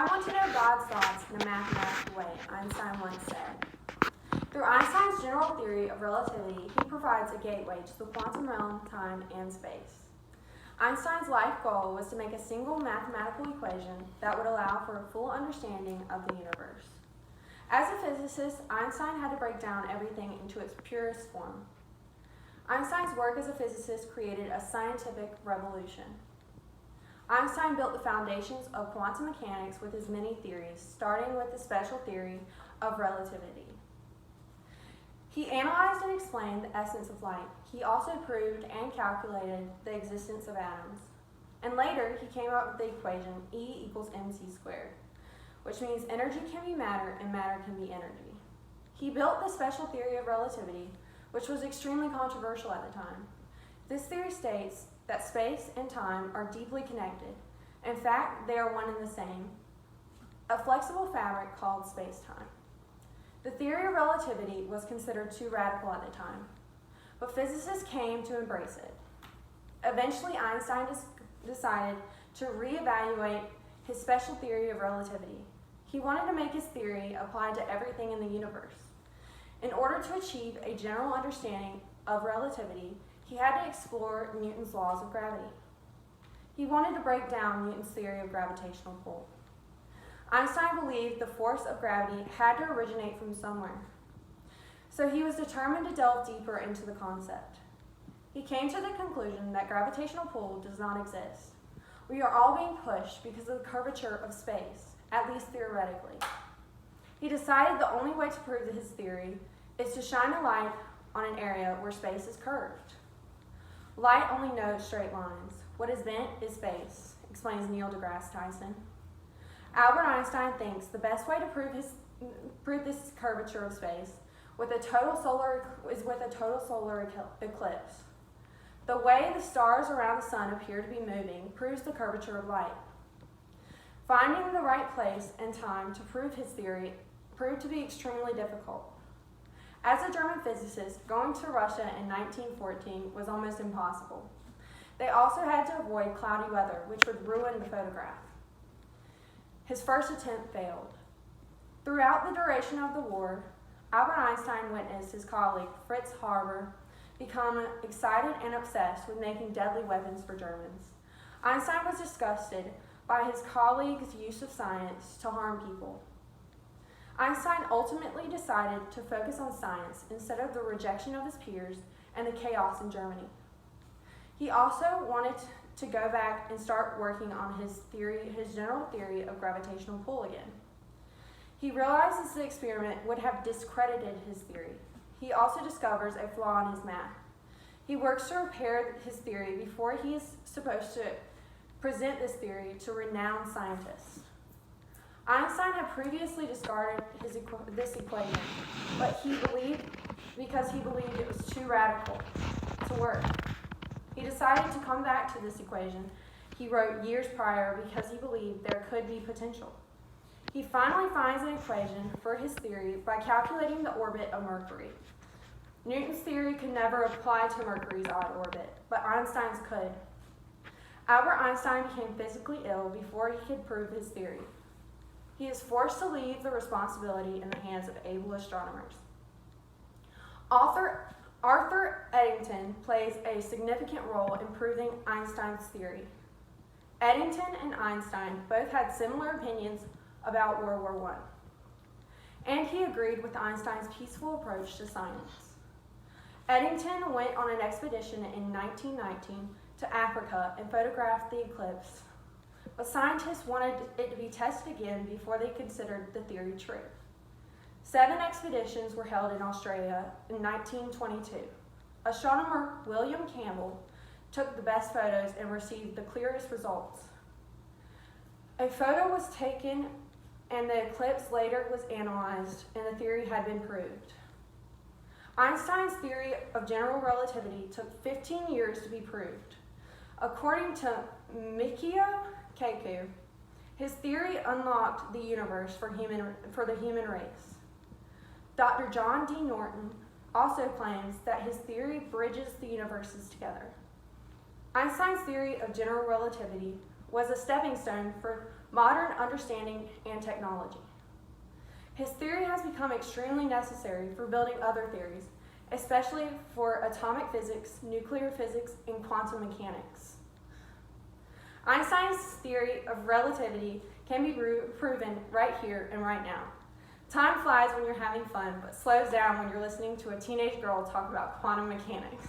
I want to know God's thoughts in a mathematical way, Einstein once said. Through Einstein's general theory of relativity, he provides a gateway to the quantum realm, time, and space. Einstein's life goal was to make a single mathematical equation that would allow for a full understanding of the universe. As a physicist, Einstein had to break down everything into its purest form. Einstein's work as a physicist created a scientific revolution. Einstein built the foundations of quantum mechanics with his many theories, starting with the special theory of relativity. He analyzed and explained the essence of light. He also proved and calculated the existence of atoms. And later, he came up with the equation E equals mc squared, which means energy can be matter and matter can be energy. He built the special theory of relativity, which was extremely controversial at the time. This theory states that space and time are deeply connected. In fact, they are one and the same, a flexible fabric called space-time. The theory of relativity was considered too radical at the time, but physicists came to embrace it. Eventually, Einstein decided to reevaluate his special theory of relativity. He wanted to make his theory apply to everything in the universe. In order to achieve a general understanding of relativity, he had to explore Newton's laws of gravity. He wanted to break down Newton's theory of gravitational pull. Einstein believed the force of gravity had to originate from somewhere, so he was determined to delve deeper into the concept. He came to the conclusion that gravitational pull does not exist. We are all being pushed because of the curvature of space, at least theoretically. He decided the only way to prove his theory is to shine a light on an area where space is curved. Light only knows straight lines. What is bent is space, explains Neil deGrasse Tyson. Albert Einstein thinks the best way to prove this curvature of space is with a total solar eclipse. The way the stars around the sun appear to be moving proves the curvature of light. Finding the right place and time to prove his theory proved to be extremely difficult. As a German physicist, going to Russia in 1914 was almost impossible. They also had to avoid cloudy weather, which would ruin the photograph. His first attempt failed. Throughout the duration of the war, Albert Einstein witnessed his colleague Fritz Haber become excited and obsessed with making deadly weapons for Germans. Einstein was disgusted by his colleague's use of science to harm people. Einstein ultimately decided to focus on science instead of the rejection of his peers and the chaos in Germany. He also wanted to go back and start working on his general theory of gravitational pull again. He realizes the experiment would have discredited his theory. He also discovers a flaw in his math. He works to repair his theory before he is supposed to present this theory to renowned scientists. Einstein had previously discarded this equation, but he believed it was too radical to work. He decided to come back to this equation he wrote years prior because he believed there could be potential. He finally finds an equation for his theory by calculating the orbit of Mercury. Newton's theory could never apply to Mercury's odd orbit, but Einstein's could. Albert Einstein became physically ill before he could prove his theory. He is forced to leave the responsibility in the hands of able astronomers. Arthur Eddington plays a significant role in proving Einstein's theory. Eddington and Einstein both had similar opinions about World War I, and he agreed with Einstein's peaceful approach to science. Eddington went on an expedition in 1919 to Africa and photographed the eclipse, but scientists wanted it to be tested again before they considered the theory true. 7 expeditions were held in Australia in 1922. Astronomer William Campbell took the best photos and received the clearest results. A photo was taken and the eclipse later was analyzed and the theory had been proved. Einstein's theory of general relativity took 15 years to be proved. According to Mikio Kaku, his theory unlocked the universe for the human race. Dr. John D. Norton also claims that his theory bridges the universes together. Einstein's theory of general relativity was a stepping stone for modern understanding and technology. His theory has become extremely necessary for building other theories, especially for atomic physics, nuclear physics, and quantum mechanics. Einstein's theory of relativity can be proven right here and right now. Time flies when you're having fun, but slows down when you're listening to a teenage girl talk about quantum mechanics.